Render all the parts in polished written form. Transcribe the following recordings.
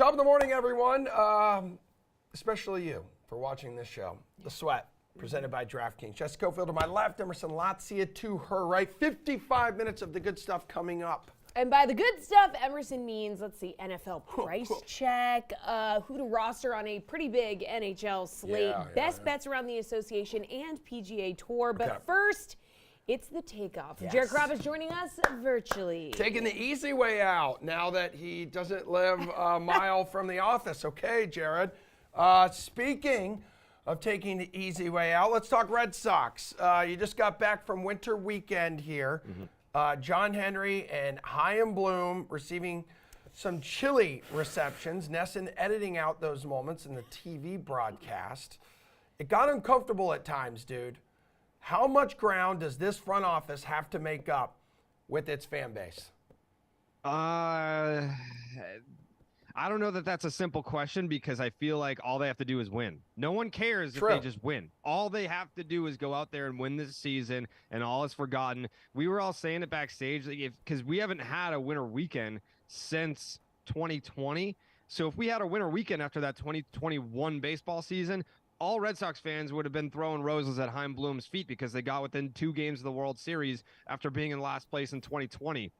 Top of the morning, everyone. Especially you for watching this show. The Sweat, presented by DraftKings. Jessica Cofield to my left, Emerson Latzia to her right. 55 minutes of the good stuff coming up. And by the good stuff, Emerson means, let's see, NFL price check, who to roster on a pretty big NHL slate, best bets around the association and PGA Tour. But first, it's the takeoff. Yes. Jared Kropp is joining us virtually. Taking the easy way out now that he doesn't live a mile from the office. Okay, Jared. Speaking of taking the easy way out, let's talk Red Sox. You just got back from winter weekend here. John Henry and Chaim Bloom receiving some chilly receptions. Nesson editing out those moments in the TV broadcast. It got uncomfortable at times, dude. How much ground does this front office have to make up with its fan base? I don't know that that's a simple question because I feel like all they have to do is win. No one cares if they just win. All they have to do is go out there and win this season, and all is forgotten. We were all saying it backstage because we haven't had a winter weekend since 2020. So if we had a winter weekend after that 2021 baseball season, all Red Sox fans would have been throwing roses at Chaim Bloom's feet because they got within 2 games of the World Series after being in last place in 2020.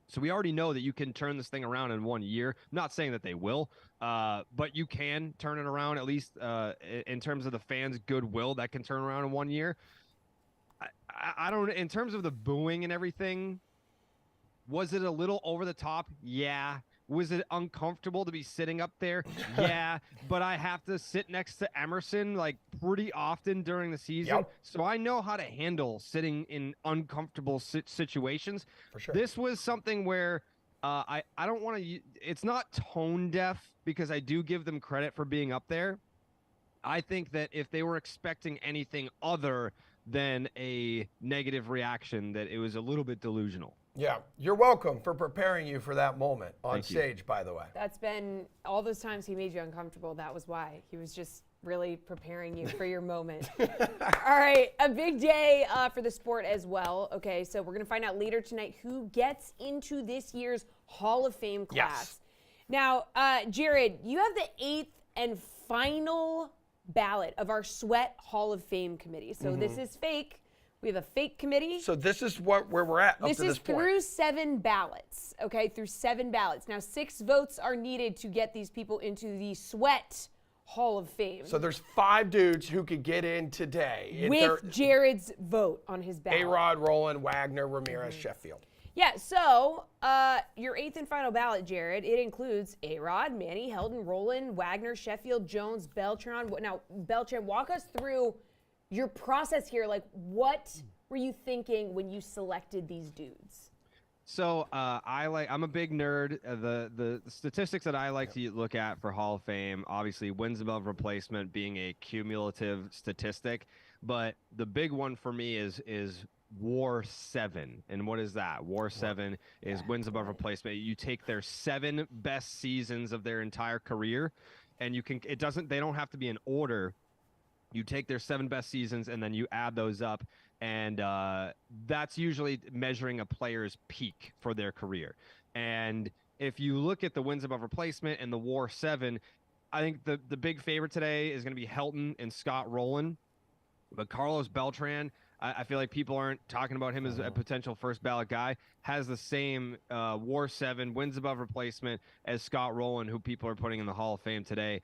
So we already know that you can turn this thing around in 1 year. I'm not saying that they will, but you can turn it around, at least in terms of the fans' goodwill, that can turn around in 1 year. I don't, in terms of the booing and everything, was it a little over the top? Yeah. Was it uncomfortable to be sitting up there? Yeah, but I have to sit next to Emerson like pretty often during the season. So I know how to handle sitting in uncomfortable situations. For sure. This was something where I don't want to, it's not tone deaf because I do give them credit for being up there. I think that if they were expecting anything other than a negative reaction, that it was a little bit delusional. Yeah, you're welcome for preparing you for that moment on stage, by the way. That's been all those times he made you uncomfortable. That was why. He was just really preparing you for your moment. All right, a big day for the sport as well. Okay, so we're going to find out later tonight who gets into this year's Hall of Fame class. Now, Jared, you have the 8th and final ballot of our Sweat Hall of Fame committee. So this is fake. We have a fake committee. So this is where we're at up to this point. This is through 7 ballots, okay? Through 7 ballots. Now, 6 votes are needed to get these people into the Sweat Hall of Fame. So there's 5 dudes who could get in today. With Jared's vote on his ballot. A-Rod, Rowland, Wagner, Ramirez, Sheffield. Yeah, so your 8th and final ballot, Jared, it includes A-Rod, Manny, Heldon, Rowland, Wagner, Sheffield, Jones, Beltran. Now, Beltran, walk us through your process here. Like, what were you thinking when you selected these dudes? So I'm a big nerd. The statistics that I like to look at for Hall of Fame, obviously wins above replacement being a cumulative statistic, but the big one for me is WAR 7. And what is that? WAR 7 is wins above replacement. You take their 7 best seasons of their entire career, and they don't have to be in order. You take their 7 best seasons and then you add those up, and that's usually measuring a player's peak for their career. And if you look at the wins above replacement and the WAR 7, I think the big favorite today is going to be Helton and Scott Rowland. But Carlos Beltran, I feel like people aren't talking about him as a potential first ballot guy, has the same WAR 7 wins above replacement as Scott Rowland, who people are putting in the Hall of Fame today.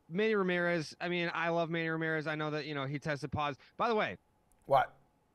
Manny Ramirez, I mean, I love Manny Ramirez. I know that, he tested positive. By the way,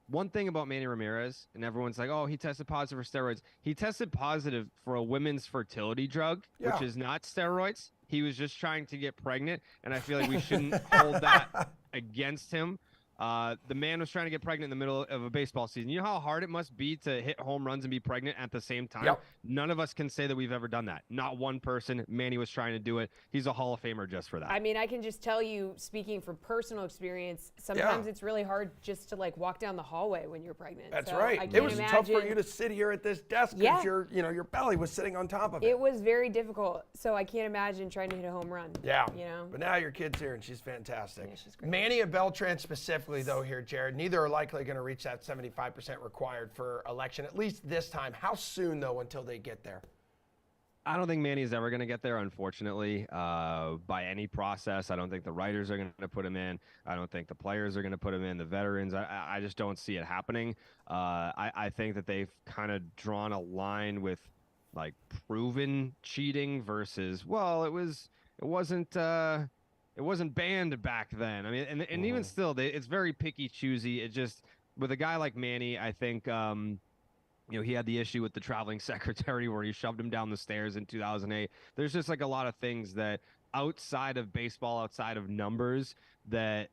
one thing about Manny Ramirez, and everyone's like, oh, he tested positive for steroids. He tested positive for a women's fertility drug, which is not steroids. He was just trying to get pregnant, and I feel like we shouldn't hold that against him. The man was trying to get pregnant in the middle of a baseball season. You know how hard it must be to hit home runs and be pregnant at the same time? None of us can say that we've ever done that. Not one person. Manny was trying to do it. He's a Hall of Famer just for that. I mean, I can just tell you, speaking from personal experience, sometimes it's really hard just to walk down the hallway when you're pregnant. That's right. It was tough for you to sit here at this desk because your belly was sitting on top of it. It was very difficult. So I can't imagine trying to hit a home run. Yeah. But now your kid's here and she's fantastic. Yeah, she's great. Manny and Beltran specifically, though, here, Jared, neither are likely going to reach that 75% required for election, at least this time. How soon, though, until they get there? I don't think Manny's ever going to get there, unfortunately, by any process. I don't think the writers are going to put him in. I don't think the players are going to put him in. The veterans, I just don't see it happening. I think that they've kind of drawn a line with like proven cheating versus, well, it wasn't banned back then. I mean, and even still, it's very picky, choosy. It just with a guy like Manny, I think. He had the issue with the traveling secretary where he shoved him down the stairs in 2008. There's just like a lot of things that outside of baseball, outside of numbers, that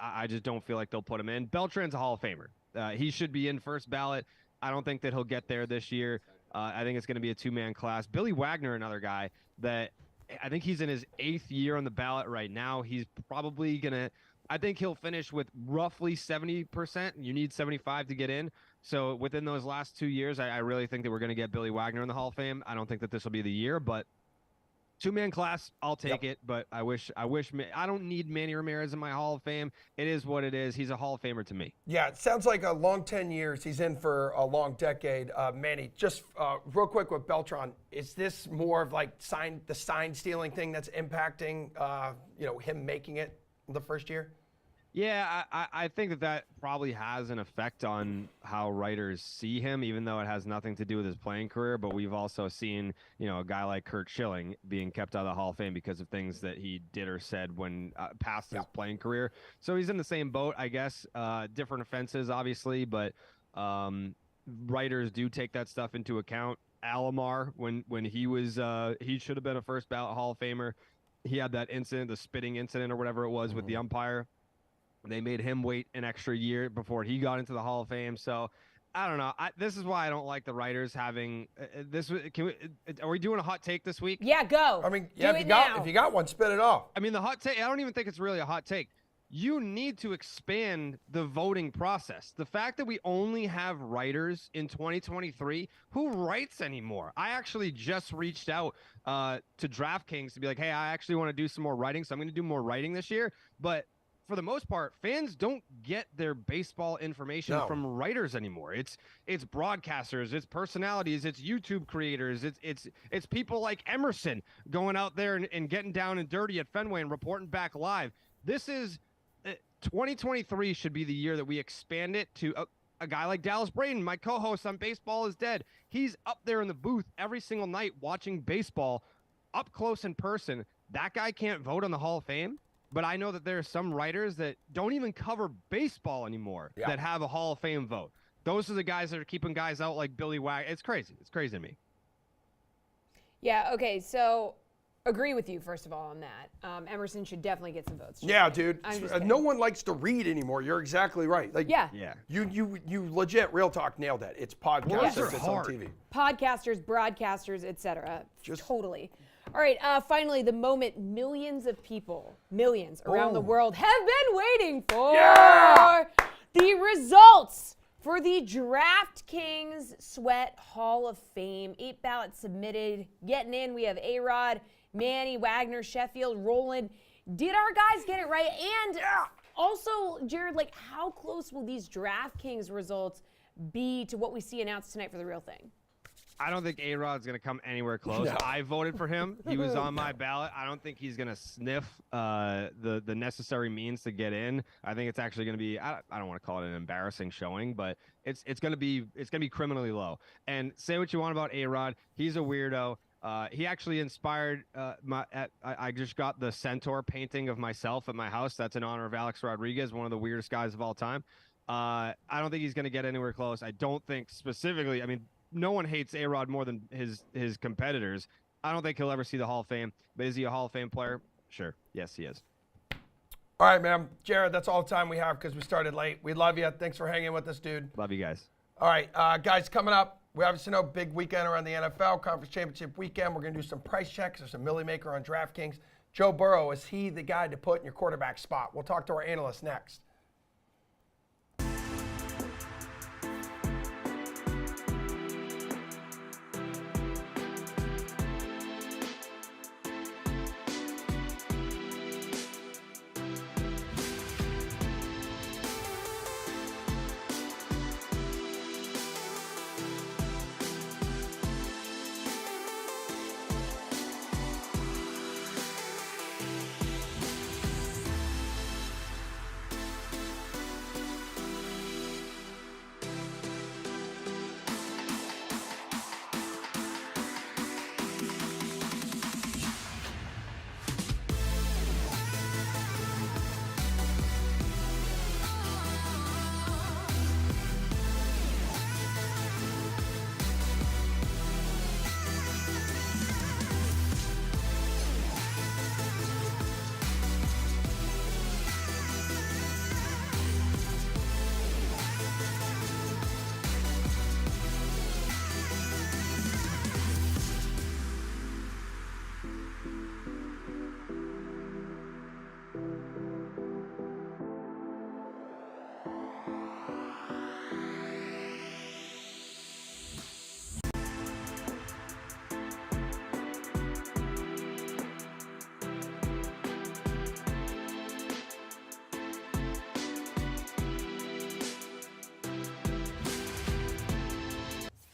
I just don't feel like they'll put him in. Beltran's a Hall of Famer. He should be in first ballot. I don't think that he'll get there this year. I think it's going to be a two-man class. Billy Wagner, another guy that I think he's in his 8th year on the ballot right now. He's probably going to – I think he'll finish with roughly 70%. You need 75 to get in. So within those last 2 years, I really think that we're going to get Billy Wagner in the Hall of Fame. I don't think that this will be the year, but two-man class, I'll take it. But I don't need Manny Ramirez in my Hall of Fame. It is what it is. He's a Hall of Famer to me. Yeah, it sounds like a long 10 years. He's in for a long decade. Manny, just real quick with Beltran, is this more of like the sign stealing thing that's impacting him making it the first year? Yeah, I think that probably has an effect on how writers see him, even though it has nothing to do with his playing career. But we've also seen, a guy like Curt Schilling being kept out of the Hall of Fame because of things that he did or said when past his playing career. So he's in the same boat, I guess. Different offenses, obviously, but writers do take that stuff into account. Alomar, when he was, he should have been a first ballot Hall of Famer. He had that incident, the spitting incident or whatever it was with the umpire. They made him wait an extra year before he got into the Hall of Fame. So I don't know. This is why I don't like the writers having this. Are we doing a hot take this week? Yeah, go. I mean, Do if you got one, spit it off. I mean, the hot take, I don't even think it's really a hot take. You need to expand the voting process. The fact that we only have writers in 2023, who writes anymore? I actually just reached out to DraftKings to be like, hey, I actually want to do some more writing, so I'm going to do more writing this year. But for the most part, fans don't get their baseball information from writers anymore. It's broadcasters, it's personalities, it's YouTube creators, it's people like Emerson going out there and getting down and dirty at Fenway and reporting back live. This is 2023 should be the year that we expand it to a guy like Dallas Braden, my co-host on Baseball is Dead. He's up there in the booth every single night watching baseball up close in person. That guy can't vote on the Hall of Fame. But I know that there are some writers that don't even cover baseball anymore that have a Hall of Fame vote. Those are the guys that are keeping guys out like Billy Wagner. It's crazy. It's crazy to me. Yeah, okay, so agree with you, first of all, on that. Emerson should definitely get some votes. Yeah, dude. I'm No one likes to read anymore. You're exactly right. Like, yeah. You legit, real talk, nailed that. It's podcasters, it's on TV. Podcasters, broadcasters, etc. Totally. All right, finally, the moment millions of people, around the world have been waiting for. Yeah! The results for the DraftKings Sweat Hall of Fame. 8 ballots submitted. Getting in, we have A-Rod, Manny, Wagner, Sheffield, Roland. Did our guys get it right? And also, Jared, like, how close will these DraftKings results be to what we see announced tonight for the real thing? I don't think A-Rod's going to come anywhere close. No. I voted for him. He was on my ballot. I don't think he's going to sniff the necessary means to get in. I think it's actually going to be, I don't want to call it an embarrassing showing, but it's going to be criminally low. And say what you want about A-Rod. He's a weirdo. He actually inspired I just got the Centaur painting of myself at my house. That's in honor of Alex Rodriguez, one of the weirdest guys of all time. I don't think he's going to get anywhere close. I don't think specifically, I mean, no one hates A-Rod more than his competitors. I don't think he'll ever see the Hall of Fame. But is he a Hall of Fame player? Sure. Yes, he is. All right, man. Jared, that's all the time we have because we started late. We love you. Thanks for hanging with us, dude. Love you guys. All right, guys, coming up, we obviously know big weekend around the NFL, Conference Championship weekend. We're going to do some price checks. There's a Millie Maker on DraftKings. Joe Burrow, is he the guy to put in your quarterback spot? We'll talk to our analyst next.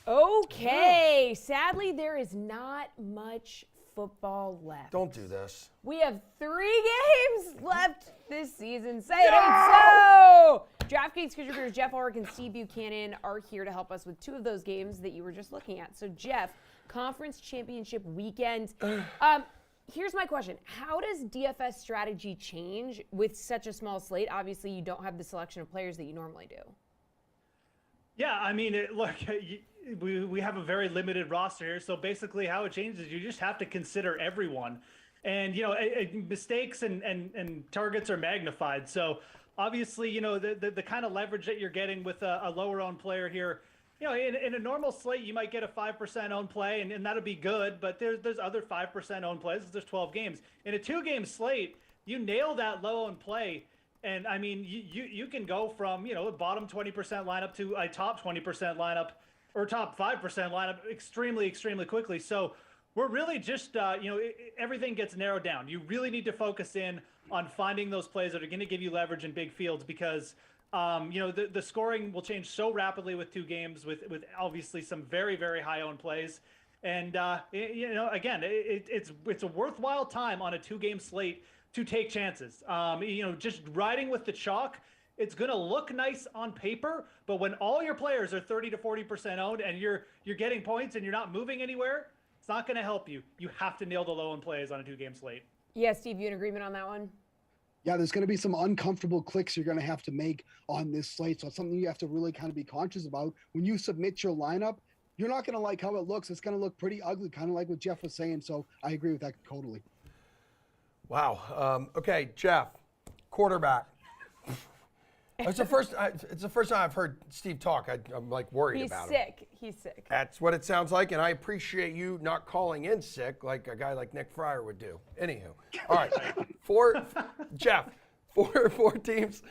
Okay. Sadly, there is not much football left. Don't do this. We have 3 games left this season. Say it ain't so. DraftKings contributors Jeff Ulrich and Steve Buchanan are here to help us with 2 of those games that you were just looking at. So, Jeff, Conference Championship weekend. Here's my question. How does DFS strategy change with such a small slate? Obviously, you don't have the selection of players that you normally do. Yeah, I mean, we have a very limited roster here. So basically how it changes, you just have to consider everyone. And, mistakes and targets are magnified. So obviously, the kind of leverage that you're getting with a lower owned player here, in a normal slate, you might get a 5% owned play and that'll be good. But there's other 5% owned plays. There's 12 games. In a 2-game slate, you nail that low owned play. And I mean, you can go from, a bottom 20% lineup to a top 20% lineup or top 5% lineup extremely, extremely quickly. So we're really just, everything gets narrowed down. You really need to focus in on finding those plays that are going to give you leverage in big fields because, the scoring will change so rapidly with 2 games with obviously some very, very high owned plays. And, again, it's a worthwhile time on a 2-game slate to take chances. Just riding with the chalk, it's going to look nice on paper, but when all your players are 30 to 40% owned and you're getting points and you're not moving anywhere, it's not going to help you. You have to nail the low end plays on a 2-game slate. Yeah, Steve, you in agreement on that one? Yeah, there's going to be some uncomfortable clicks you're going to have to make on this slate. So it's something you have to really kind of be conscious about. When you submit your lineup, you're not going to like how it looks. It's going to look pretty ugly, kind of like what Jeff was saying. So I agree with that totally. Wow. Okay, Jeff, quarterback. It's the first time I've heard Steve talk. I'm like worried about him. He's sick. That's what it sounds like, and I appreciate you not calling in sick like a guy like Nick Fryer would do. Anywho, all right, four teams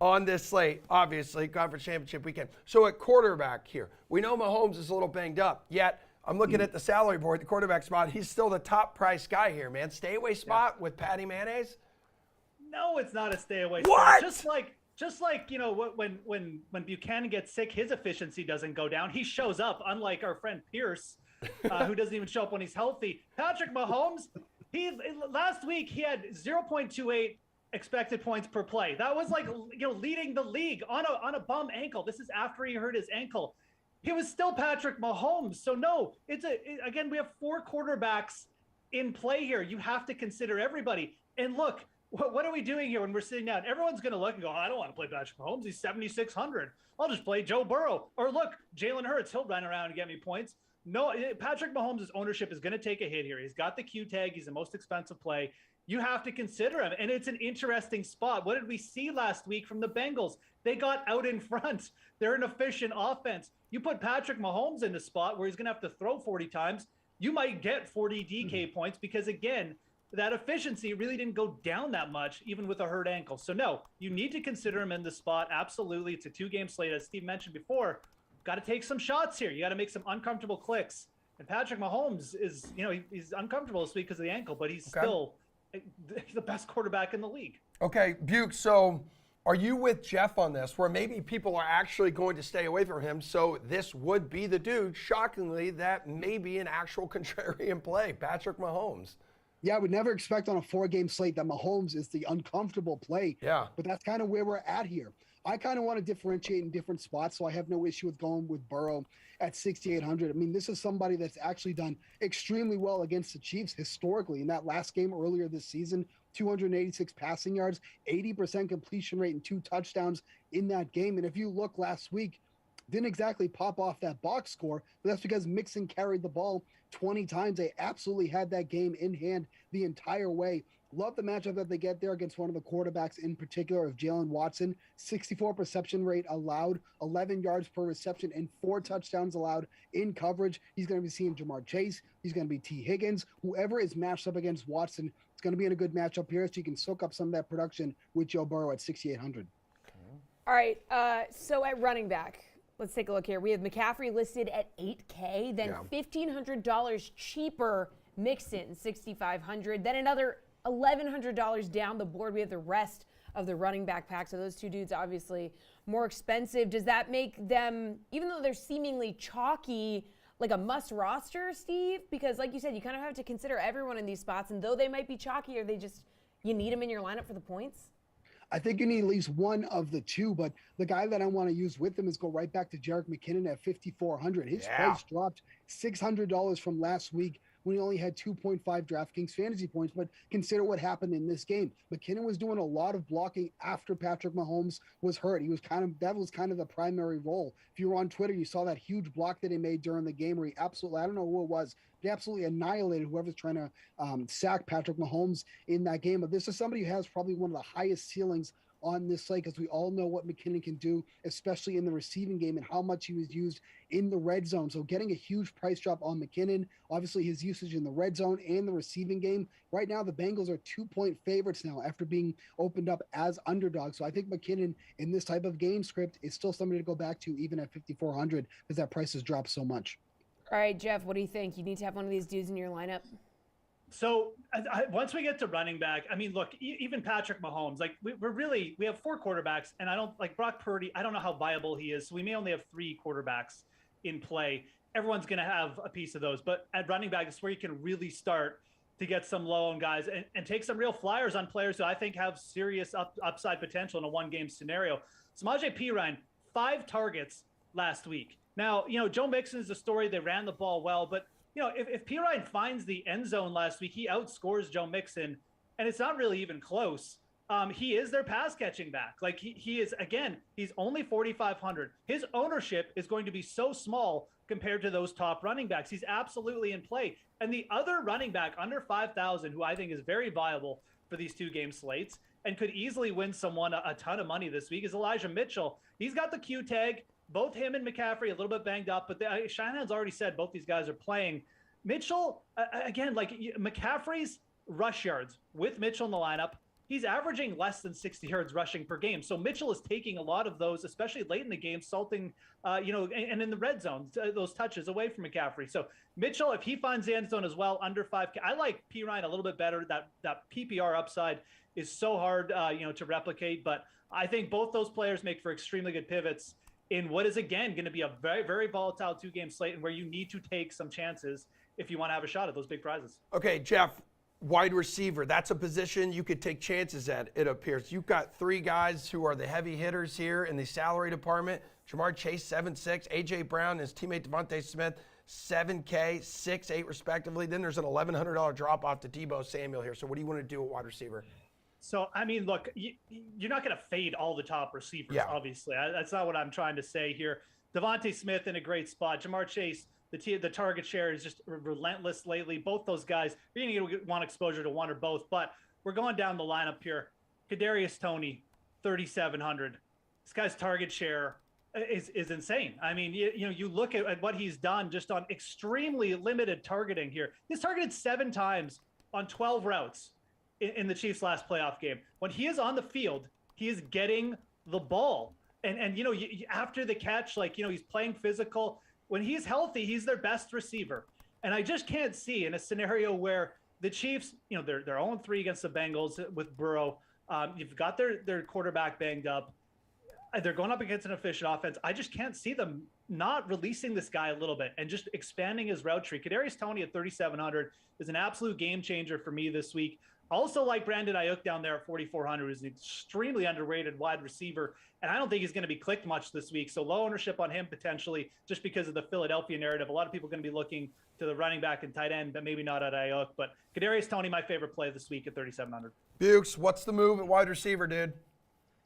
on this slate, obviously, Conference Championship weekend. So at quarterback here, we know Mahomes is a little banged up, yet I'm looking at the salary board, the quarterback spot. He's still the top price guy here, man. Stay away spot with Patty Mayonnaise? No, it's not a stay away What? spot. Just like when Buchanan gets sick, his efficiency doesn't go down. He shows up, unlike our friend Pierce, who doesn't even show up when he's healthy. Patrick Mahomes, last week he had 0.28 expected points per play. That was like leading the league on a bum ankle. This is after he hurt his ankle. He was still Patrick Mahomes. So no, again, we have 4 quarterbacks in play here. You have to consider everybody. And look, what are we doing here when we're sitting down? Everyone's going to look and go, I don't want to play Patrick Mahomes. He's 7,600. I'll just play Joe Burrow. Or look, Jalen Hurts, he'll run around and get me points. No, Patrick Mahomes' ownership is going to take a hit here. He's got the Q tag. He's the most expensive play. You have to consider him. And it's an interesting spot. What did we see last week from the Bengals? They got out in front. They're an efficient offense. You put Patrick Mahomes in the spot where he's going to have to throw 40 times, you might get 40 DK points because, again, that efficiency really didn't go down that much, even with a hurt ankle. So, no, you need to consider him in the spot. Absolutely. It's a 2-game slate. As Steve mentioned before, got to take some shots here. You got to make some uncomfortable clicks. And Patrick Mahomes is, he's uncomfortable this week because of the ankle, but he's still the best quarterback in the league. Okay, Buke, so are you with Jeff on this, where maybe people are actually going to stay away from him, so this would be the dude, shockingly, that may be an actual contrarian play, Patrick Mahomes? Yeah, I would never expect on a 4-game slate that Mahomes is the uncomfortable play. Yeah. But that's kind of where we're at here. I kind of want to differentiate in different spots, so I have no issue with going with Burrow at 6,800. I mean, this is somebody that's actually done extremely well against the Chiefs historically. In that last game earlier this season, 286 passing yards, 80% completion rate, and 2 touchdowns in that game. And if you look last week, didn't exactly pop off that box score, but that's because Mixon carried the ball 20 times. They absolutely had that game in hand the entire way. Love the matchup that they get there against one of the quarterbacks in particular of Jalen Watson. 64 reception rate allowed, 11 yards per reception, and 4 touchdowns allowed in coverage. He's going to be seeing Jamar Chase. He's going to be T. Higgins. Whoever is matched up against Watson, it's going to be in a good matchup here, so you can soak up some of that production with Joe Burrow at 6,800. All right, so at running back, let's take a look here. We have McCaffrey listed at $8K, then $1,500 cheaper Mixon, $6,500, then another $1,100 down the board. We have the rest of the running back pack. So those two dudes obviously more expensive. Does that make them, even though they're seemingly chalky, like a must roster, Steve? Because like you said, you kind of have to consider everyone in these spots, and though they might be chalky, are they just, you need them in your lineup for the points? I think you need at least one of the two, but the guy that I want to use with them is go right back to Jerick McKinnon at 5,400. His price dropped $600 from last week when he only had 2.5 DraftKings fantasy points. But consider what happened in this game. McKinnon was doing a lot of blocking after Patrick Mahomes was hurt. That was kind of the primary role. If you were on Twitter, you saw that huge block that he made during the game where he absolutely, I don't know who it was, he absolutely annihilated whoever's trying to sack Patrick Mahomes in that game. But this is somebody who has probably one of the highest ceilings on this slate, because we all know what McKinnon can do, especially in the receiving game and how much he was used in the red zone. So getting a huge price drop on McKinnon, obviously his usage in the red zone and the receiving game. Right now, the Bengals are 2-point favorites now after being opened up as underdogs. So I think McKinnon in this type of game script is still somebody to go back to even at 5,400 because that price has dropped so much. All right, Jeff, what do you think? You need to have one of these dudes in your lineup? So once we get to running back, I mean, look, even Patrick Mahomes, like we have 4 quarterbacks, and I don't like Brock Purdy. I don't know how viable he is. So we may only have 3 quarterbacks in play. Everyone's going to have a piece of those, but at running back is where you can really start to get some low-owned guys and take some real flyers on players who I think have serious upside potential in a one-game scenario. Samaje Perine, 5 targets last week. Now, Joe Mixon's the story. They ran the ball well, but if Perine finds the end zone last week, he outscores Joe Mixon, and it's not really even close. He is their pass catching back. Like he is, again, he's only 4,500. His ownership is going to be so small compared to those top running backs. He's absolutely in play. And the other running back under 5,000, who I think is very viable for these 2-game slates and could easily win someone a ton of money this week, is Elijah Mitchell. He's got the Q tag. Both him and McCaffrey a little bit banged up, but Shanahan's already said both these guys are playing. Mitchell, again, like McCaffrey's rush yards with Mitchell in the lineup, he's averaging less than 60 yards rushing per game. So Mitchell is taking a lot of those, especially late in the game, salting, and in the red zone, those touches away from McCaffrey. So Mitchell, if he finds the end zone as well, under 5K, I like Perine a little bit better. That PPR upside is so hard, to replicate. But I think both those players make for extremely good pivots in what is, again, going to be a very, very volatile 2-game slate and where you need to take some chances if you want to have a shot at those big prizes. Okay, Jeff, wide receiver, that's a position you could take chances at, it appears. You've got 3 guys who are the heavy hitters here in the salary department. Jamar Chase, 7.6. A.J. Brown and his teammate Devontae Smith, 7K, 6.8 respectively. Then there's an $1,100 drop off to Deebo Samuel here. So what do you want to do at wide receiver? So, I mean, look, you're not going to fade all the top receivers, obviously. That's not what I'm trying to say here. Devontae Smith in a great spot. Jamar Chase, the target share is just relentless lately. Both those guys, you're going to want exposure to one or both. But we're going down the lineup here. Kadarius Toney, 3,700. This guy's target share is insane. I mean, you look at what he's done just on extremely limited targeting here. He's targeted 7 times on 12 routes in the Chiefs' last playoff game. When he is on the field, he is getting the ball. And after the catch, he's playing physical. When he's healthy, he's their best receiver. And I just can't see in a scenario where the Chiefs, they're 0-3 against the Bengals with Burrow. You've got their quarterback banged up. They're going up against an efficient offense. I just can't see them not releasing this guy a little bit and just expanding his route tree. Kadarius Toney at 3,700 is an absolute game changer for me this week. Also like Brandon Ayuk down there at 4,400, who's an extremely underrated wide receiver. And I don't think he's going to be clicked much this week. So low ownership on him potentially just because of the Philadelphia narrative. A lot of people are going to be looking to the running back and tight end, but maybe not at Ayuk. But Kadarius Toney, my favorite play this week at 3,700. Bukes, what's the move at wide receiver, dude?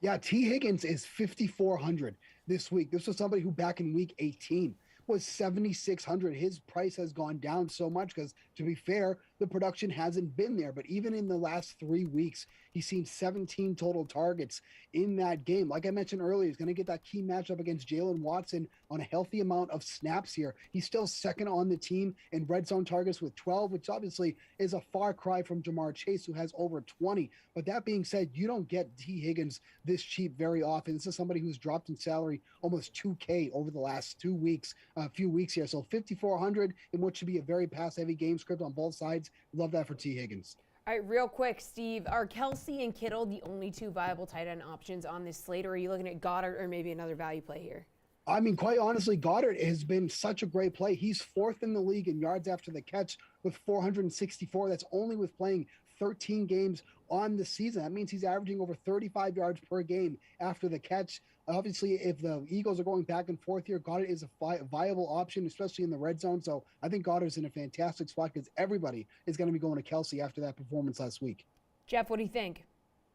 Yeah, T. Higgins is 5,400 this week. This was somebody who back in week 18 was 7,600. His price has gone down so much because, to be fair, the production hasn't been there. But even in the last 3 weeks, he's seen 17 total targets in that game. Like I mentioned earlier, he's going to get that key matchup against Jalen Watson on a healthy amount of snaps here. He's still second on the team in red zone targets with 12, which obviously is a far cry from Jamar Chase, who has over 20. But that being said, you don't get T. Higgins this cheap very often. This is somebody who's dropped in salary almost 2K over the last 2 weeks, a few weeks here. So 5,400 in what should be a very pass-heavy game script on both sides. Love that for T. Higgins. All right, real quick, Steve, are Kelsey and Kittle the only two viable tight end options on this slate, or are you looking at Goddard or maybe another value play here? I mean, quite honestly, Goddard has been such a great play. He's fourth in the league in yards after the catch with 464. That's only with playing 13 games on the season. That means he's averaging over 35 yards per game after the catch. Obviously, if the Eagles are going back and forth here, Goddard is a viable option, especially in the red zone. So I think Goddard's in a fantastic spot because everybody is going to be going to Kelsey after that performance last week. Jeff, what do you think?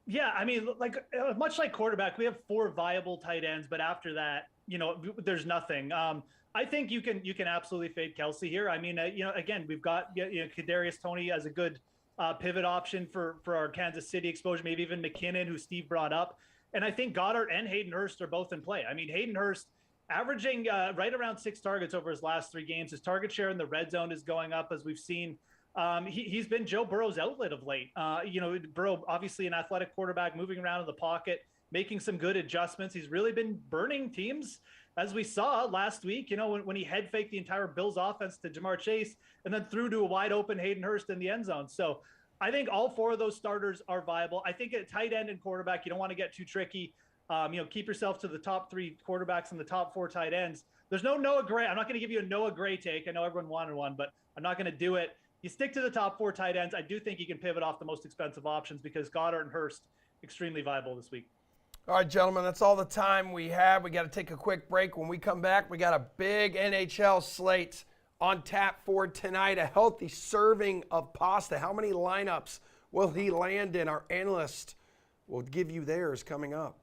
Yeah, I mean, much like quarterback, we have 4 viable tight ends, but after that, there's nothing. I think you can absolutely fade Kelsey here. I mean, again, we've got Kadarius Toney as a good pivot option for our Kansas City exposure, maybe even McKinnon, who Steve brought up. And I think Goddard and Hayden Hurst are both in play. I mean, Hayden Hurst averaging right around 6 targets over his last 3 games. His target share in the red zone is going up, as we've seen. He's been Joe Burrow's outlet of late. Burrow, obviously an athletic quarterback, moving around in the pocket, making some good adjustments. He's really been burning teams, as we saw last week, when he head faked the entire Bills offense to Jamar Chase and then threw to a wide open Hayden Hurst in the end zone. So I think all 4 of those starters are viable. I think at tight end and quarterback, you don't want to get too tricky. Keep yourself to the top 3 quarterbacks and the top 4 tight ends. There's no Noah Gray. I'm not going to give you a Noah Gray take. I know everyone wanted one, but I'm not going to do it. You stick to the top 4 tight ends. I do think you can pivot off the most expensive options because Goddard and Hurst extremely viable this week. All right, gentlemen, that's all the time we have. We got to take a quick break. When we come back, we got a big NHL slate on tap for tonight, a healthy serving of pasta. How many lineups will he land in? Our analyst will give you theirs coming up.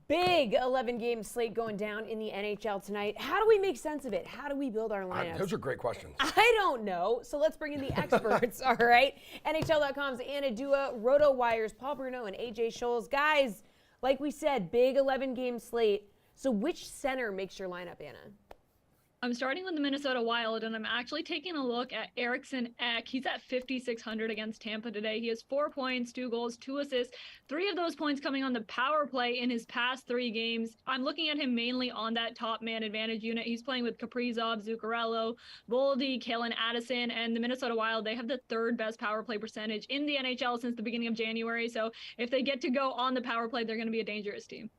Big 11-game slate going down in the NHL tonight. How do we make sense of it? How do we build our lineups? Those are great questions. I don't know. So let's bring in the experts, all right? NHL.com's Anna Dua, RotoWire's Paul Bruno, and AJ Scholes. Guys, like we said, big 11-game slate. So which center makes your lineup, Anna? I'm starting with the Minnesota Wild, and I'm actually taking a look at Eriksson Ek. He's at 5,600 against Tampa today. He has 4 points, 2 goals, 2 assists, 3 of those points coming on the power play in his past 3 games. I'm looking at him mainly on that top man advantage unit. He's playing with Kaprizov, Zuccarello, Boldy, Kalen Addison, and the Minnesota Wild. They have the 3rd best power play percentage in the NHL since the beginning of January. So if they get to go on the power play, they're going to be a dangerous team.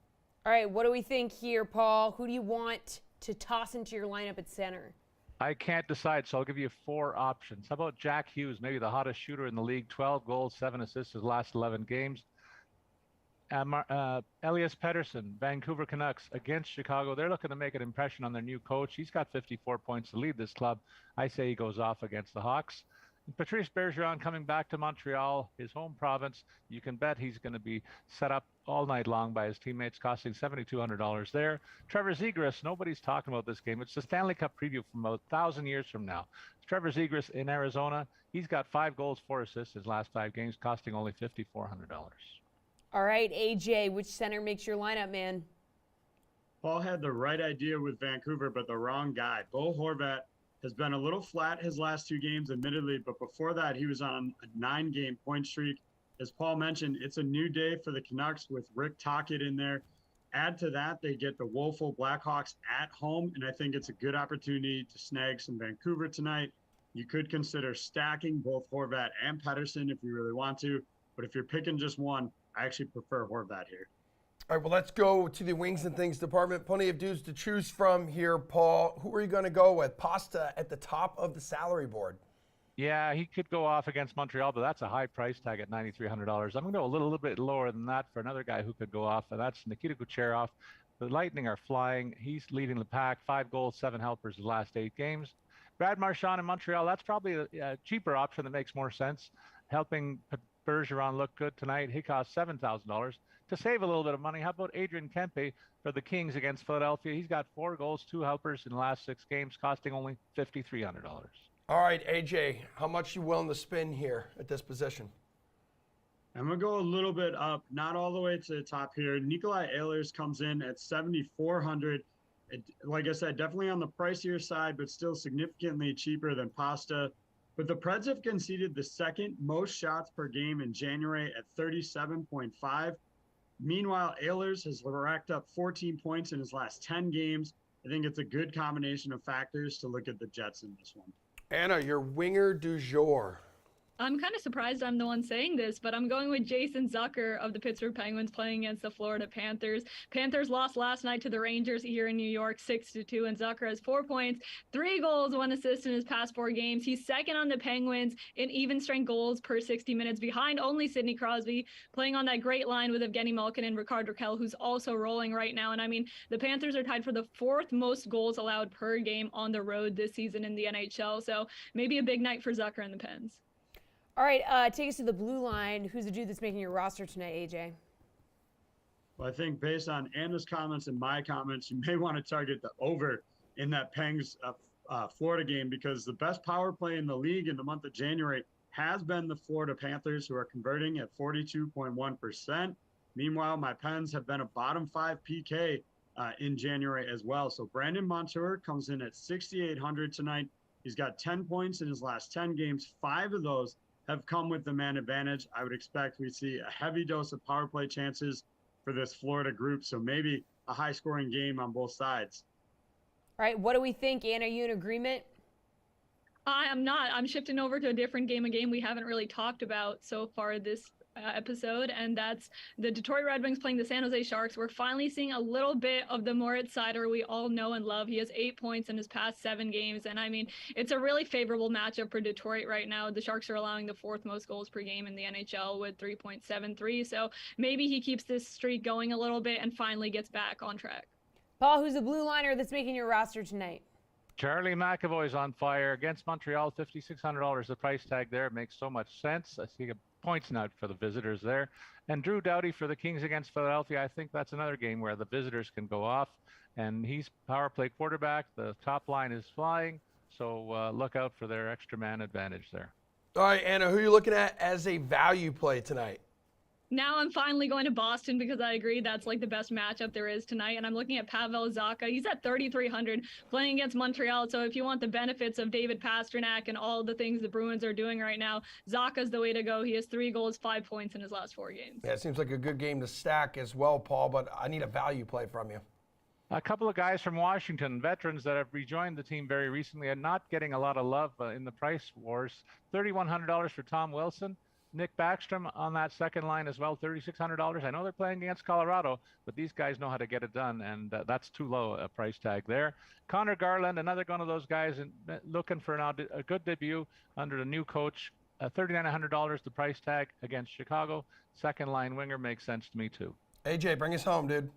All right, what do we think here, Paul? Who do you want to toss into your lineup at center? I can't decide, so I'll give you 4 options. How about Jack Hughes, maybe the hottest shooter in the league, 12 goals, 7 assists his last 11 games. Elias Pettersson, Vancouver Canucks against Chicago. They're looking to make an impression on their new coach. He's got 54 points to lead this club. I say he goes off against the Hawks. Patrice Bergeron coming back to Montreal, his home province. You can bet he's going to be set up all night long by his teammates, costing $7,200 there. Trevor Zegras, nobody's talking about this game. It's the Stanley Cup preview from about 1,000 years from now. Trevor Zegras in Arizona. He's got 5 goals, 4 assists his last 5 games, costing only $5,400. All right, AJ, which center makes your lineup, man? Paul had the right idea with Vancouver, but the wrong guy. Bo Horvat has been a little flat his last 2 games, admittedly, but before that, he was on a 9-game point streak. As Paul mentioned, it's a new day for the Canucks with Rick Tocchet in there. Add to that, they get the woeful Blackhawks at home, and I think it's a good opportunity to snag some Vancouver tonight. You could consider stacking both Horvat and Pettersson if you really want to, but if you're picking just one, I actually prefer Horvat here. All right, well, let's go to the Wings and Things department. Plenty of dudes to choose from here, Paul. Who are you going to go with? Pasta at the top of the salary board. Yeah, he could go off against Montreal, but that's a high price tag at $9,300. I'm going to go a little bit lower than that for another guy who could go off, and that's Nikita Kucherov. The Lightning are flying. He's leading the pack, 5 goals, 7 helpers the last 8 games. Brad Marchand in Montreal, that's probably a cheaper option that makes more sense, helping Bergeron look good tonight. He costs $7,000. To save a little bit of money, how about Adrian Kempe for the Kings against Philadelphia? He's got 4 goals, 2 helpers in the last 6 games, costing only $5,300. All right, AJ, how much you willing to spend here at this position? I'm going to go a little bit up, not all the way to the top here. Nikolai Ehlers comes in at $7,400. Like I said, definitely on the pricier side, but still significantly cheaper than Pasta. But the Preds have conceded the 2nd most shots per game in January at 37.5. Meanwhile, Ehlers has racked up 14 points in his last 10 games. I think it's a good combination of factors to look at the Jets in this one. Anna, your winger du jour. I'm kind of surprised I'm the one saying this, but I'm going with Jason Zucker of the Pittsburgh Penguins playing against the Florida Panthers. Panthers lost last night to the Rangers here in New York 6-2, and Zucker has 4 points, 3 goals, 1 assist in his past 4 games. He's second on the Penguins in even strength goals per 60 minutes, behind only Sidney Crosby, playing on that great line with Evgeny Malkin and Rickard Rakell, who's also rolling right now. And I mean, the Panthers are tied for the 4th most goals allowed per game on the road this season in the NHL. So maybe a big night for Zucker and the Pens. All right, take us to the blue line. Who's the dude that's making your roster tonight, AJ? Well, I think based on Anna's comments and my comments, you may want to target the over in that Pengs Florida game, because the best power play in the league in the month of January has been the Florida Panthers, who are converting at 42.1%. Meanwhile, my Pens have been a bottom 5 PK in January as well. So Brandon Montour comes in at 6,800 tonight. He's got 10 points in his last 10 games. 5 of those have come with the man advantage. I would expect we see a heavy dose of power play chances for this Florida group. So maybe a high scoring game on both sides. All right, what do we think, Anna? Are you in agreement? I am not. I'm shifting over to a different game, a game we haven't really talked about so far this episode, and that's the Detroit Red Wings playing the San Jose Sharks. We're finally seeing a little bit of the Moritz Seider we all know and love. He has 8 points in his past 7 games, and I mean, it's a really favorable matchup for Detroit right now. The Sharks are allowing the 4th most goals per game in the NHL with 3.73, so maybe he keeps this streak going a little bit and finally gets back on track. Paul, who's the blue liner that's making your roster tonight? Charlie McAvoy's on fire against Montreal, $5,600. The price tag there makes so much sense. I see points now for the visitors there. And Drew Doughty for the Kings against Philadelphia. I think that's another game where the visitors can go off. And he's power play quarterback. The top line is flying. So look out for their extra man advantage there. All right, Anna, who are you looking at as a value play tonight? Now I'm finally going to Boston because I agree that's like the best matchup there is tonight. And I'm looking at Pavel Zacha. He's at 3,300 playing against Montreal. So if you want the benefits of David Pastrnak and all the things the Bruins are doing right now, Zacha's the way to go. He has 3 goals, 5 points in his last 4 games. Yeah, it seems like a good game to stack as well, Paul, but I need a value play from you. A couple of guys from Washington, veterans that have rejoined the team very recently and not getting a lot of love in the price wars. $3,100 for Tom Wilson. Nick Backstrom on that second line as well, $3,600. I know they're playing against Colorado, but these guys know how to get it done, and that's too low a price tag there. Connor Garland, another one of those guys looking for a good debut under the new coach. $3,900 the price tag against Chicago. Second line winger makes sense to me too. AJ, bring us home, dude.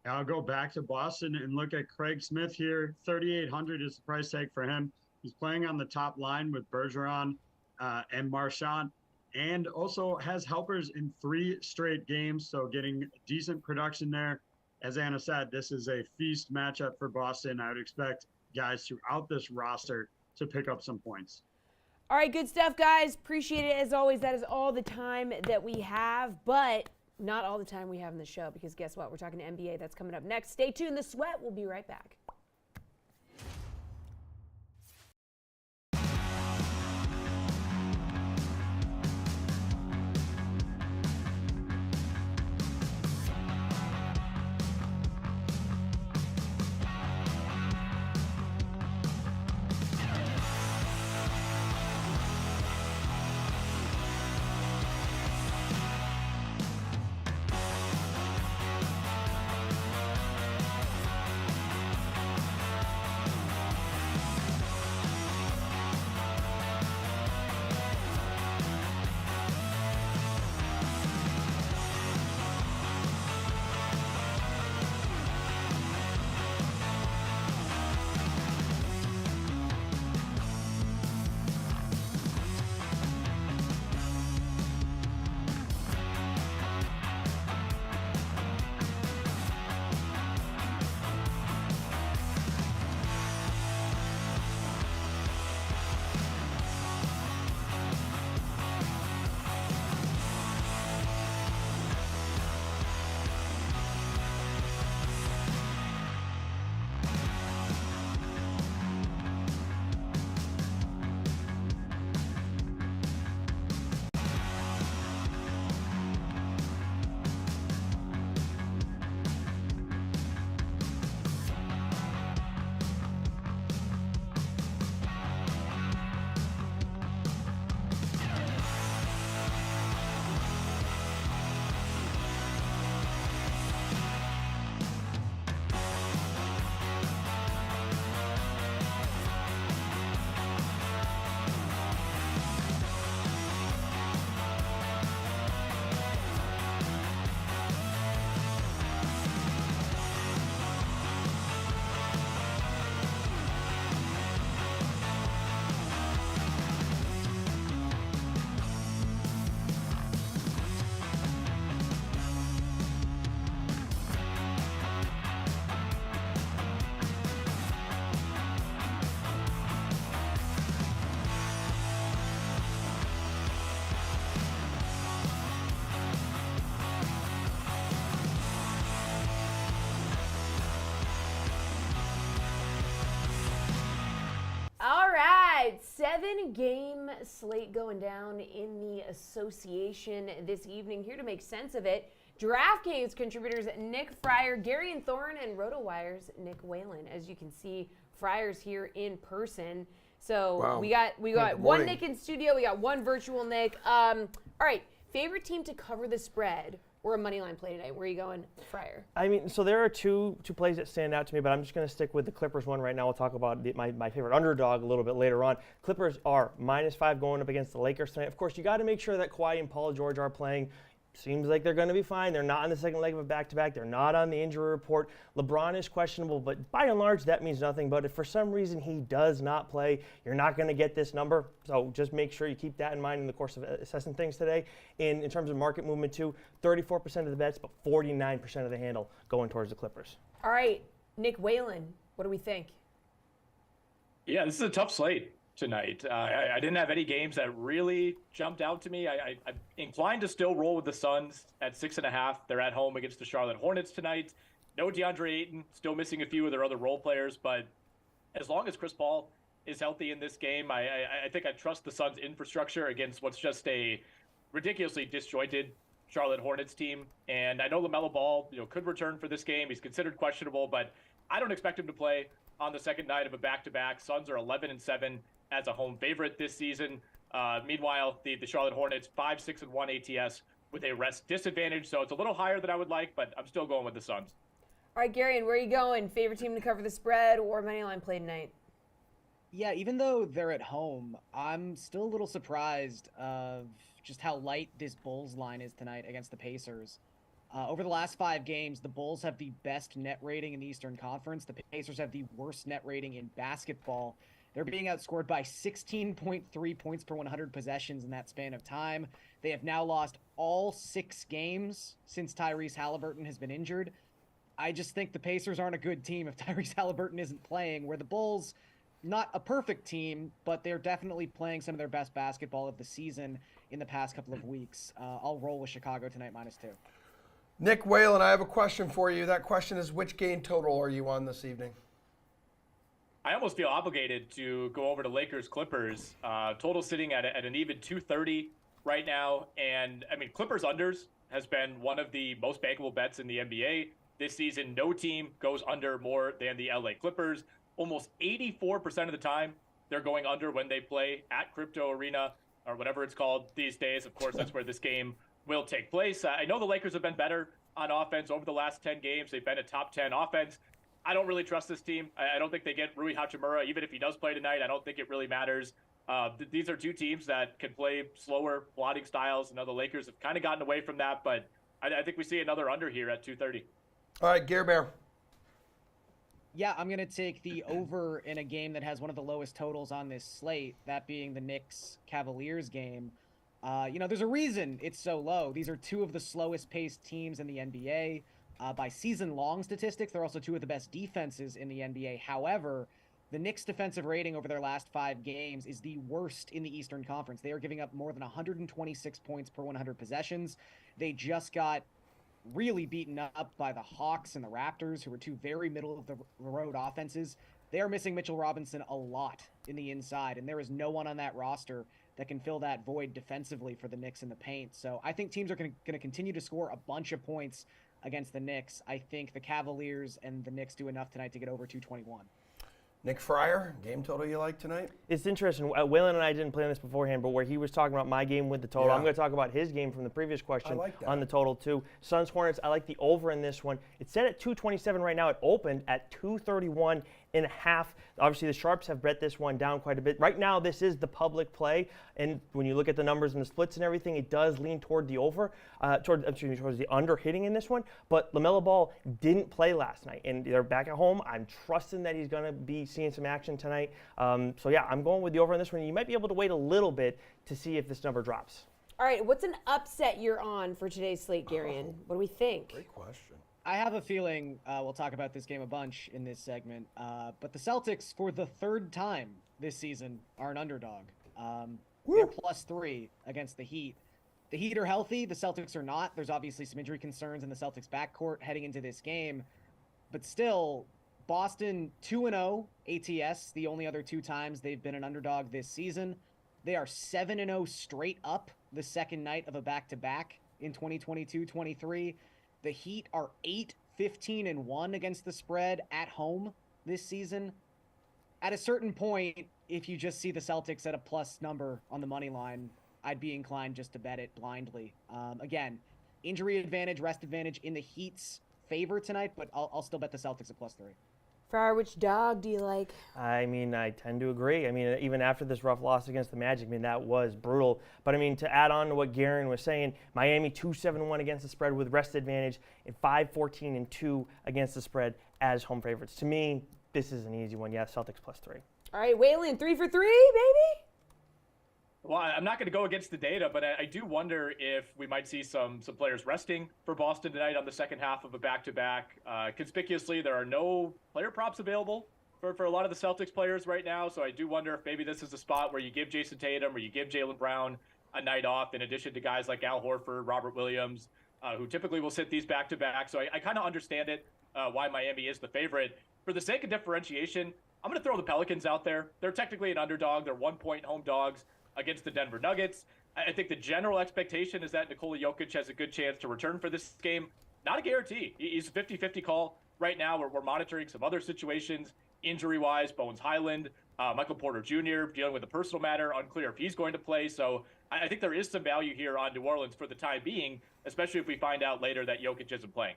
I'll go back to Boston and look at Craig Smith here. $3,800 is the price tag for him. He's playing on the top line with Bergeron and Marchand, and also has helpers in 3 straight games, so getting decent production there. As Anna said, this is a feast matchup for Boston. I would expect guys throughout this roster to pick up some points. All right, good stuff, guys. Appreciate it as always. That is all the time that we have, but not all the time we have in the show, because guess what? We're talking to NBA. That's coming up next. Stay tuned. The Sweat. We'll be right back. All right, 7-game slate going down in the association this evening. Here to make sense of it, DraftKings contributors Nick Fryer, Gary and Thorne, and RotoWire's Nick Whalen. As you can see, Fryer's here in person. So Wow. we got Good one morning. Nick in studio, we got one virtual Nick. All right, favorite team to cover the spread or a money line play tonight? Where are you going, Fryer? I mean, so there are two plays that stand out to me, but I'm just going to stick with the Clippers one right now. We'll talk about my favorite underdog a little bit later on. Clippers are -5 going up against the Lakers tonight. Of course, you got to make sure that Kawhi and Paul George are playing. Seems like they're going to be fine. They're not on the second leg of a back-to-back. They're not on the injury report. LeBron is questionable, but by and large, that means nothing. But if for some reason he does not play, you're not going to get this number. So just make sure you keep that in mind in the course of assessing things today. In terms of market movement, too, 34% of the bets, but 49% of the handle going towards the Clippers. All right, Nick Whalen, what do we think? Yeah, this is a tough slate. tonight. I didn't have any games that really jumped out to me. I'm inclined to still roll with the Suns at 6.5. They're at home against the Charlotte Hornets tonight. No DeAndre Ayton, still missing a few of their other role players, but as long as Chris Paul is healthy in this game, I think I trust the Suns' infrastructure against what's just a ridiculously disjointed Charlotte Hornets team. And I know LaMelo Ball, could return for this game. He's considered questionable, but I don't expect him to play on the second night of a back-to-back. Suns are 11-7 as a home favorite this season. Meanwhile, the Charlotte Hornets 5-6-1 ATS with a rest disadvantage, so it's a little higher than I would like, but I'm still going with the Suns. All right, Gary, and where are you going? Favorite team to cover the spread or money line play tonight? Yeah, even though they're at home, I'm still a little surprised of just how light this Bulls line is tonight against the Pacers. Over the last 5 games, the Bulls have the best net rating in the Eastern Conference. The Pacers have the worst net rating in basketball. They're being outscored by 16.3 points per 100 possessions in that span of time. They have now lost all 6 games since Tyrese Halliburton has been injured. I just think the Pacers aren't a good team if Tyrese Halliburton isn't playing, where the Bulls, not a perfect team, but they're definitely playing some of their best basketball of the season in the past couple of weeks. I'll roll with Chicago tonight, -2. Nick Whalen, I have a question for you. That question is, which game total are you on this evening? I almost feel obligated to go over to Lakers Clippers. Total sitting at an even 230 right now. And I mean, Clippers unders has been one of the most bankable bets in the NBA this season. No team goes under more than the LA Clippers. Almost 84% of the time, they're going under when they play at Crypto Arena or whatever it's called these days. Of course, that's where this game will take place. I know the Lakers have been better on offense over the last 10 games. They've been a top 10 offense. I don't really trust this team. I don't think they get Rui Hachimura. Even if he does play tonight, I don't think it really matters. These are two teams that can play slower blotting styles. The Lakers have kind of gotten away from that, but I think we see another under here at 230. All right, Gear Bear. Yeah, I'm going to take the over in a game that has one of the lowest totals on this slate, that being the Knicks-Cavaliers game. There's a reason it's so low. These are two of the slowest paced teams in the NBA. By season-long statistics, they're also two of the best defenses in the NBA. However, the Knicks' defensive rating over their last 5 games is the worst in the Eastern Conference. They are giving up more than 126 points per 100 possessions. They just got really beaten up by the Hawks and the Raptors, who are two very middle-of-the-road offenses. They are missing Mitchell Robinson a lot in the inside, and there is no one on that roster that can fill that void defensively for the Knicks in the paint. So I think teams are going to continue to score a bunch of points against the Knicks. I think the Cavaliers and the Knicks do enough tonight to get over 221. Nick Fryer, game total you like tonight? It's interesting. Waylon and I didn't plan this beforehand, but where he was talking about my game with the total, Yeah. I'm going to talk about his game from the previous question like that. on the total too. Suns Hornets, I like the over in this one. It's set at 227 right now. It opened at 231 and a half. Obviously, the Sharps have bet this one down quite a bit. Right now, this is the public play, and when you look at the numbers and the splits and everything, it does lean toward the over, towards the under hitting in this one. But LaMelo Ball didn't play last night, and they're back at home. I'm trusting that he's going to be seeing some action tonight. So yeah, I'm going with the over on this one. You might be able to wait a little bit to see if this number drops. All right, what's an upset you're on for today's slate, Garion? What do we think? Great question. I have a feeling we'll talk about this game a bunch in this segment, but the Celtics, for the 3rd time this season, are an underdog. They're +3 against the Heat. The Heat are healthy. The Celtics are not. There's obviously some injury concerns in the Celtics backcourt heading into this game, but still, Boston 2-0 ATS, the only other 2 times they've been an underdog this season. They are 7-0 straight up the second night of a back-to-back in 2022-23. The Heat are 8-15-1 against the spread at home this season. At a certain point, if you just see the Celtics at a plus number on the money line, I'd be inclined just to bet it blindly. Again, injury advantage, rest advantage in the Heat's favor tonight, but I'll still bet the Celtics at +3. Farrar, which dog do you like? I mean, I tend to agree. I mean, even after this rough loss against the Magic, I mean, that was brutal. But I mean, to add on to what Garen was saying, Miami 2-7-1 against the spread with rest advantage and 5-14-2 against the spread as home favorites. To me, this is an easy one. Yeah, Celtics +3. All right, Waylon, 3 for 3, baby? Well, I'm not going to go against the data, but I do wonder if we might see some players resting for Boston tonight on the second half of a back-to-back. Conspicuously, there are no player props available for a lot of the Celtics players right now. So I do wonder if maybe this is a spot where you give Jason Tatum or you give Jaylen Brown a night off, in addition to guys like Al Horford, Robert Williams, who typically will sit these back-to-back. So I kind of understand it, why Miami is the favorite. For the sake of differentiation, I'm going to throw the Pelicans out there. They're technically an underdog. They're 1-point home dogs against the Denver Nuggets. I think the general expectation is that Nikola Jokic has a good chance to return for this game. Not a guarantee. He's a 50-50 call right now. We're monitoring some other situations, injury-wise. Bones Highland, Michael Porter Jr. dealing with a personal matter, unclear if he's going to play. So I think there is some value here on New Orleans for the time being, especially if we find out later that Jokic isn't playing.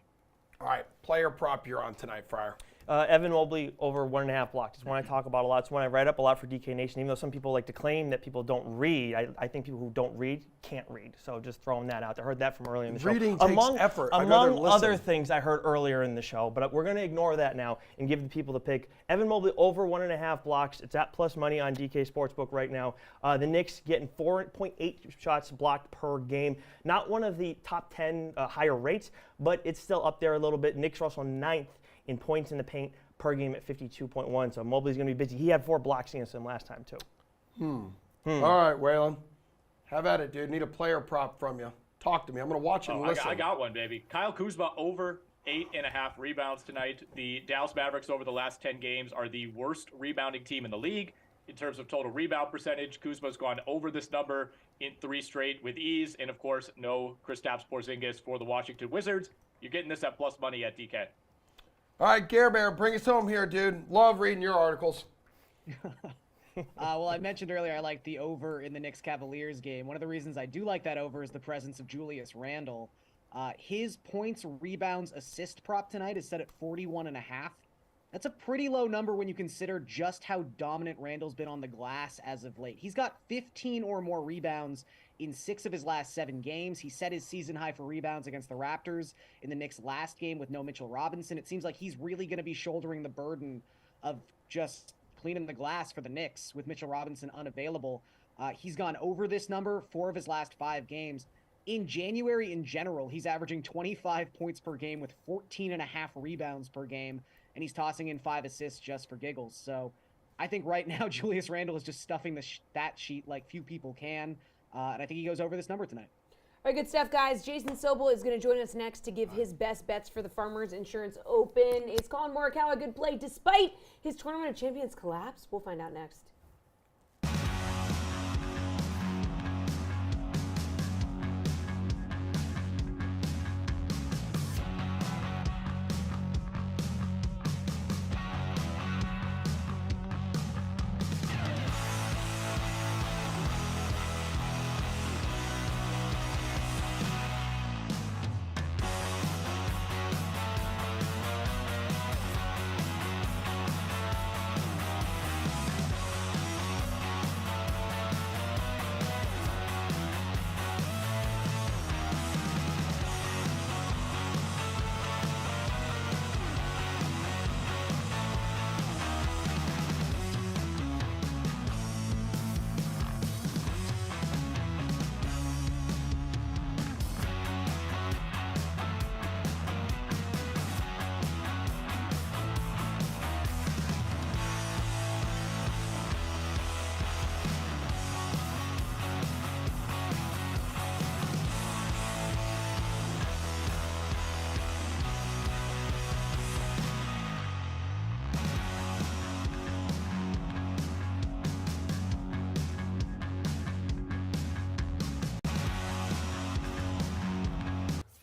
All right, player prop you're on tonight, Fryer. Evan Mobley over 1.5 blocks. It's one I talk about a lot. It's one I write up a lot for DK Nation. Even though some people like to claim that people don't read, I think people who don't read can't read. So just throwing that out there. I heard that from earlier in the show. Reading takes effort. Among other things I heard earlier in the show, but we're going to ignore that now and give the people the pick. Evan Mobley over 1.5 blocks. It's at plus money on DK Sportsbook right now. The Knicks getting 4.8 shots blocked per game. Not one of the top 10 higher rates, but it's still up there a little bit. Knicks are also 9th in points in the paint per game at 52.1. So Mobley's going to be busy. He had 4 blocks against him last time, too. All right, Waylon. Have at it, dude. Need a player prop from you. Talk to me. I'm going to watch and listen. I got one, baby. Kyle Kuzma over 8.5 rebounds tonight. The Dallas Mavericks over the last 10 games are the worst rebounding team in the league. In terms of total rebound percentage, Kuzma's gone over this number in 3 straight with ease. And, of course, no Kristaps Porzingis for the Washington Wizards. You're getting this at plus money at DK. All right, Gare Bear, bring us home here, dude. Love reading your articles. Well, I mentioned earlier I like the over in the Knicks-Cavaliers game. One of the reasons I do like that over is the presence of Julius Randle. His points, rebounds, assist prop tonight is set at 41.5. That's a pretty low number when you consider just how dominant Randle's been on the glass as of late. He's got 15 or more rebounds in 6 of his last 7 games. He set his season high for rebounds against the Raptors in the Knicks' last game with no Mitchell Robinson. It seems like he's really going to be shouldering the burden of just cleaning the glass for the Knicks with Mitchell Robinson unavailable. He's gone over this number 4 of his last 5 games. In January, in general, he's averaging 25 points per game with 14.5 rebounds per game, and he's tossing in 5 assists just for giggles. So I think right now Julius Randle is just stuffing the stat sheet like few people can, and I think he goes over this number tonight. All right, good stuff, guys. Jason Sobel is going to join us next to give his best bets for the Farmers Insurance Open. Is Colin Morikawa a good play despite his Tournament of Champions collapse? We'll find out next.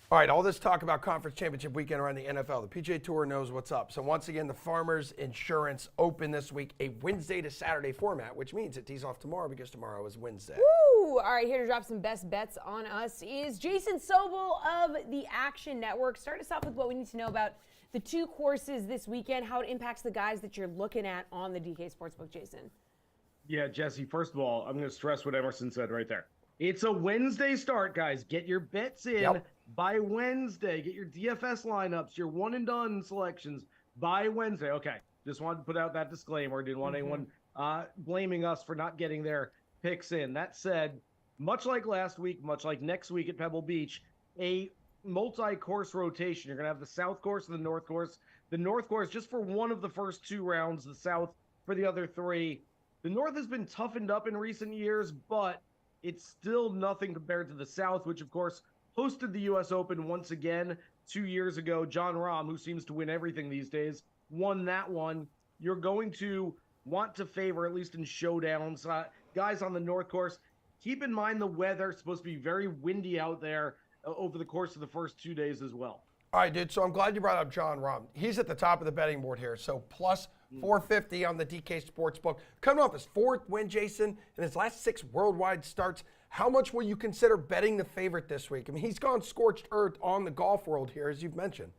All right, all this talk about conference championship weekend around the NFL. The PGA Tour knows what's up. So once again, the Farmers Insurance Open this week, a Wednesday to Saturday format, which means it tees off tomorrow because tomorrow is Wednesday. Woo! All right, here to drop some best bets on us is Jason Sobel of the Action Network. Start us off with what we need to know about the 2 courses this weekend, how it impacts the guys that you're looking at on the DK Sportsbook, Jason. Yeah, Jesse, first of all, I'm going to stress what Emerson said right there. It's a Wednesday start, guys. Get your bets in by Wednesday. Get your DFS lineups, your one-and-done selections by Wednesday. Okay, just wanted to put out that disclaimer. Didn't want anyone blaming us for not getting their picks in. That said, much like last week, much like next week at Pebble Beach, a multi-course rotation. You're going to have the South course and the North course. The North course just for one of the first 2 rounds, the South for the other 3. The North has been toughened up in recent years, but it's still nothing compared to the South, which of course hosted the U.S. Open once again 2 years ago. Jon Rahm, who seems to win everything these days, won that one. You're going to want to favor, at least in showdowns, guys on the North course. Keep in mind the weather. It's supposed to be very windy out there over the course of the first 2 days as well. All right, dude. So I'm glad you brought up Jon Rahm. He's at the top of the betting board here. So plus 450 on the DK Sportsbook. Coming off his 4th win, Jason, in his last 6 worldwide starts. How much will you consider betting the favorite this week? I mean, he's gone scorched earth on the golf world here, as you've mentioned.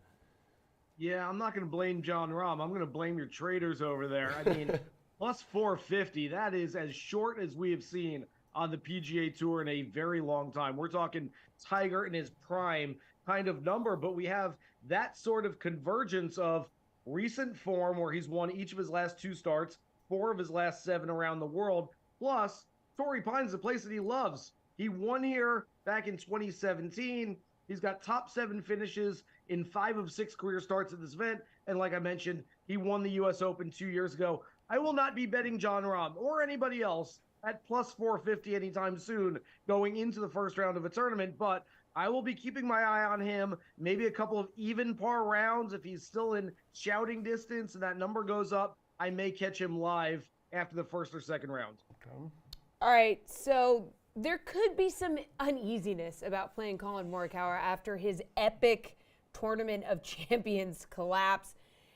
Yeah, I'm not going to blame Jon Rahm. I'm going to blame your traders over there. I mean, plus 450, that is as short as we have seen on the PGA Tour in a very long time. We're talking Tiger in his prime kind of number, but we have that sort of convergence of recent form where he's won each of his last 2 starts, 4 of his last 7 around the world, plus Torrey Pines, a place that he loves. He won here back in 2017. He's got top 7 finishes in 5 of 6 career starts at this event, and like I mentioned, he won the U.S. Open 2 years ago. I will not be betting Jon Rahm or anybody else at plus 450 anytime soon going into the first round of a tournament, but I will be keeping my eye on him, maybe a couple of even par rounds. If he's still in shouting distance and that number goes up, I may catch him live after the first or second round. All right, so there could be some uneasiness about playing Colin Morikawa after his epic Tournament of Champions collapse.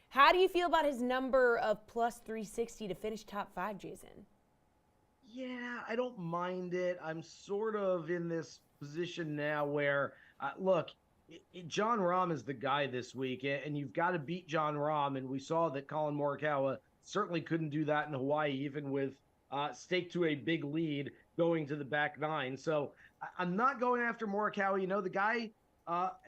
How do you feel about his number of plus 360 to finish top 5, Jason? Yeah, I don't mind it. I'm sort of in this position now where, look, Jon Rahm is the guy this week, and you've got to beat Jon Rahm. And we saw that Colin Morikawa certainly couldn't do that in Hawaii, even with staked to a big lead going to the back 9. So I'm not going after Morikawa. You know, the guy,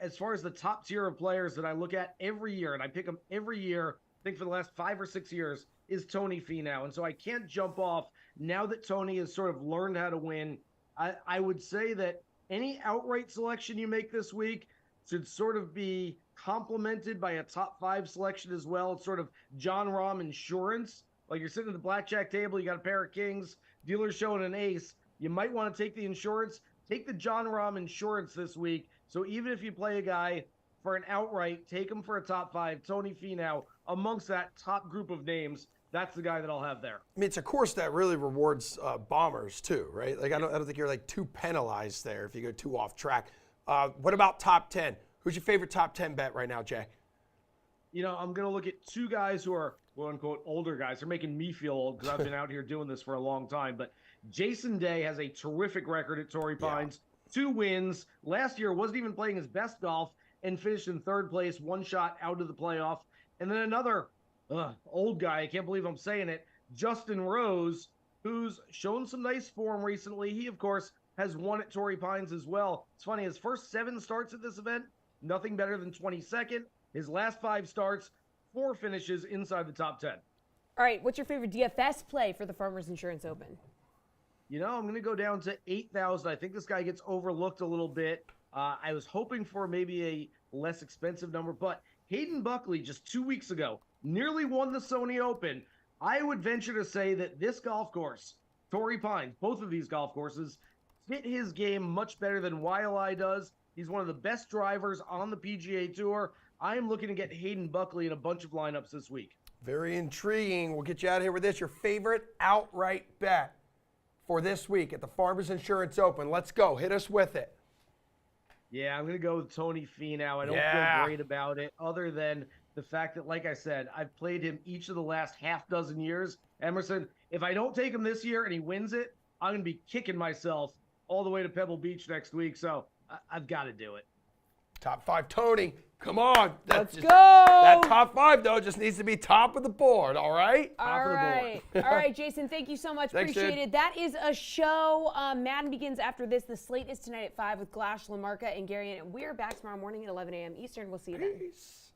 as far as the top tier of players that I look at every year, and I pick him every year, I think for the last 5 or 6 years, is Tony Finau. And so I can't jump off now that Tony has sort of learned how to win. I would say that any outright selection you make this week should sort of be complemented by a top 5 selection as well. It's sort of Jon Rahm insurance. Like you're sitting at the blackjack table, you got a pair of kings, dealer's showing an ace. You might want to take the insurance. Take the Jon Rahm insurance this week. So even if you play a guy for an outright, take him for a top 5, Tony Finau, amongst that top group of names. That's the guy that I'll have there. I mean, it's a course that really rewards bombers too, right? Like I don't think you're like too penalized there if you go too off track. What about top 10? Who's your favorite top 10 bet right now, Jay? You know, I'm going to look at 2 guys who are, quote unquote, older guys. They're making me feel old because I've been out here doing this for a long time. But Jason Day has a terrific record at Torrey Pines. 2 wins. Last year wasn't even playing his best golf and finished in 3rd place, 1 shot out of the playoff. And then another old guy, I can't believe I'm saying it, Justin Rose, who's shown some nice form recently. He, of course, has won at Torrey Pines as well. It's funny, his first 7 starts at this event, nothing better than 22nd. His last 5 starts, 4 finishes inside the top 10. All right, what's your favorite DFS play for the Farmers Insurance Open? You know, I'm going to go down to 8,000. I think this guy gets overlooked a little bit. I was hoping for maybe a less expensive number, but Hayden Buckley just 2 weeks ago nearly won the Sony Open. I would venture to say that this golf course, Torrey Pines, both of these golf courses, fit his game much better than Waialae does. He's one of the best drivers on the PGA Tour. I am looking to get Hayden Buckley in a bunch of lineups this week. Very intriguing. We'll get you out of here with this. Your favorite outright bet for this week at the Farmers Insurance Open. Let's go. Hit us with it. Yeah, I'm going to go with Tony Finau. I don't feel great about it other than the fact that, like I said, I've played him each of the last half dozen years. Emerson, if I don't take him this year and he wins it, I'm going to be kicking myself all the way to Pebble Beach next week. So I've got to do it. Top 5, Tony. Come on. Let's go. That top 5, though, just needs to be top of the board, all right? All right. All right, Jason, thank you so much. Thanks, Appreciate dude. it. That is a show. Madden begins after this. The slate is tonight at 5 with Glash, Lamarca, and Gary. And we're back tomorrow morning at 11 a.m. Eastern. We'll see you then. Peace.